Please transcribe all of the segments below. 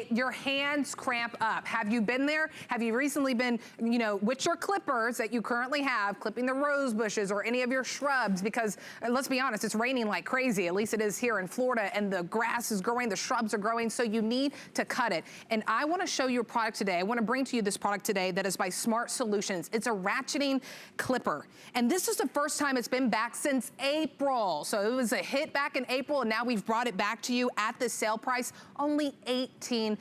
your hands cramp up. Have you been there? Have you recently been, you know, with your clippers that you currently have, clipping the rose bushes or any of your shrubs? Because let's be honest, it's raining like crazy. At least it is here in Florida, and the grass is growing, the shrubs are growing, so you need to cut it. And I want to show you a product today. I want to bring to you this product today that is by Smart Solutions. It's a ratcheting clipper. And this is the first time it's been back since April. So it was a hit back in April, and now we've brought it back to you at the sale price, only $18.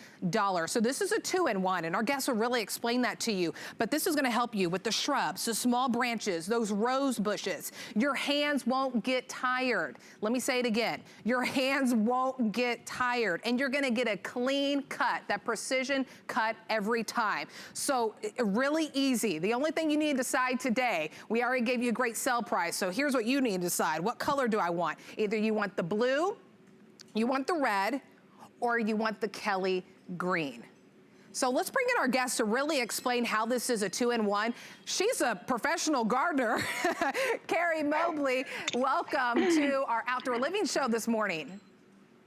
So this is a 2-in-1, and our guests will really explain that to you. But this is gonna help you with the shrubs, the small branches, those rose bushes. Your hands won't get tired. Let me say it again. Your hands won't get tired, and you're gonna get a clean cut, that precision cut every time. So really easy. The only thing you need to decide today, we already gave you a great sell price, so here's what you need to decide. What color do I want? Either you want the blue, you want the red, or you want the Kelly green. So let's bring in our guest to really explain how this is a 2-in-1. She's a professional gardener. Carrie Mobley, welcome to our Outdoor Living Show this morning.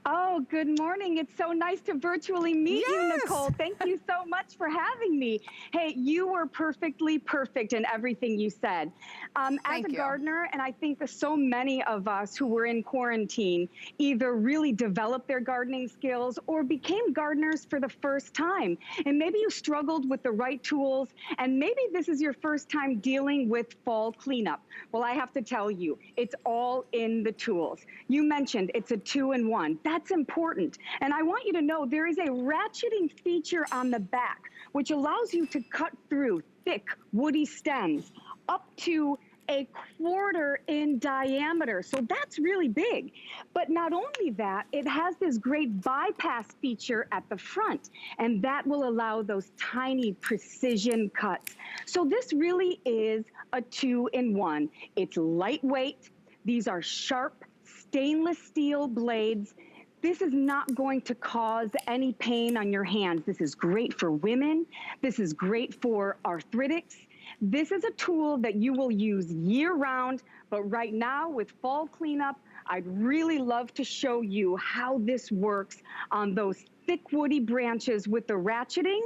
Oh, good morning. It's so nice to virtually meet you, Nicole. Thank you so much for having me. Hey, you were perfectly perfect in everything you said. As a gardener, and I think that so many of us who were in quarantine either really developed their gardening skills or became gardeners for the first time. And maybe you struggled with the right tools, and maybe this is your first time dealing with fall cleanup. Well, I have to tell you, it's all in the tools. You mentioned it's a 2-in-1. That's important. And I want you to know there is a ratcheting feature on the back, which allows you to cut through thick woody stems up to a 1/4 in diameter. So that's really big. But not only that, it has this great bypass feature at the front, and that will allow those tiny precision cuts. So this really is a 2-in-1. It's lightweight. These are sharp stainless steel blades. This is not going to cause any pain on your hands. This is great for women. This is great for arthritics. This is a tool that you will use year-round, but right now with fall cleanup, I'd really love to show you how this works on those thick woody branches with the ratcheting,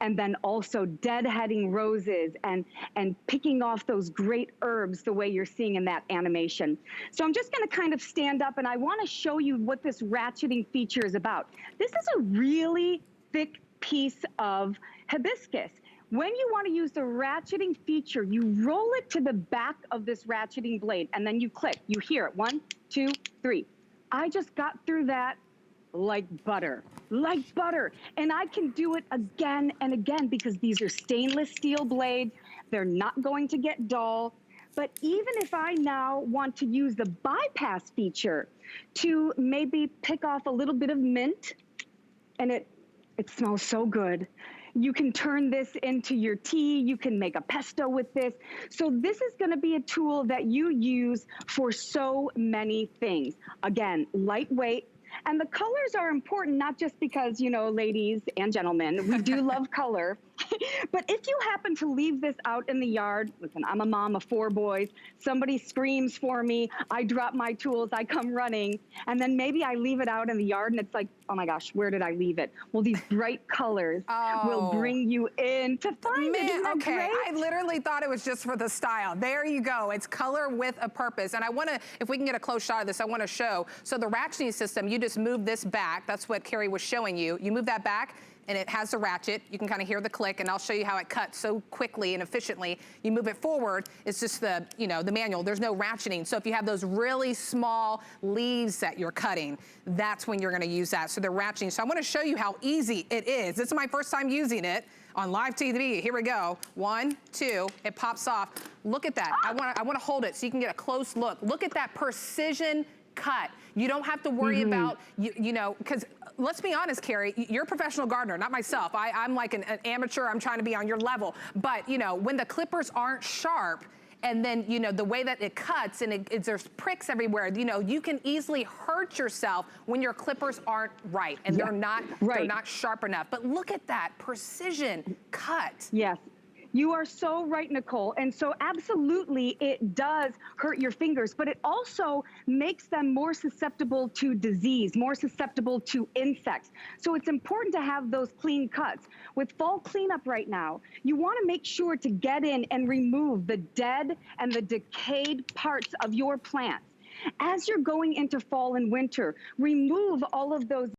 and then also deadheading roses and picking off those great herbs the way you're seeing in that animation. So I'm just gonna kind of stand up, and I wanna show you what this ratcheting feature is about. This is a really thick piece of hibiscus. When you want to use the ratcheting feature, you roll it to the back of this ratcheting blade, and then you click. You hear it, 1, 2, 3. I just got through that like butter, like butter. And I can do it again and again because these are stainless steel blades. They're not going to get dull. But even if I now want to use the bypass feature to maybe pick off a little bit of mint, and it smells so good. You can turn this into your tea. You can make a pesto with this. So this is going to be a tool that you use for so many things. Again, lightweight. And the colors are important, not just because, you know, ladies and gentlemen, we do love color. But if you happen to leave this out in the yard, listen, I'm a mom of 4 boys, somebody screams for me, I drop my tools, I come running, and then maybe I leave it out in the yard and it's like, oh my gosh, where did I leave it? Well, these bright colors will bring you in to find it. Isn't that great? I literally thought it was just for the style. There you go. It's color with a purpose. And I want to, if we can get a close shot of this, I want to show. So the ratcheting system, you just move this back. That's what Carrie was showing you. You move that back, and it has the ratchet. You can kind of hear the click, and I'll show you how it cuts so quickly and efficiently. You move it forward, it's just the, you know, the manual. There's no ratcheting. So if you have those really small leaves that you're cutting, that's when you're gonna use that. So they're ratcheting. So I wanna show you how easy it is. This is my first time using it on live TV. Here we go. 1, 2, it pops off. Look at that. I wanna hold it so you can get a close look. Look at that precision cut. You don't have to worry about, you know, because let's be honest, Carrie, you're a professional gardener, not myself. I'm like an amateur, I'm trying to be on your level. But, you know, when the clippers aren't sharp, and then, you know, the way that it cuts and there's pricks everywhere, you know, you can easily hurt yourself when your clippers aren't right and they're not sharp enough. But look at that precision cut. Yes. You are so right, Nicole. And so absolutely it does hurt your fingers, but it also makes them more susceptible to disease, more susceptible to insects. So it's important to have those clean cuts. With fall cleanup right now, you want to make sure to get in and remove the dead and the decayed parts of your plants. As you're going into fall and winter, remove all of those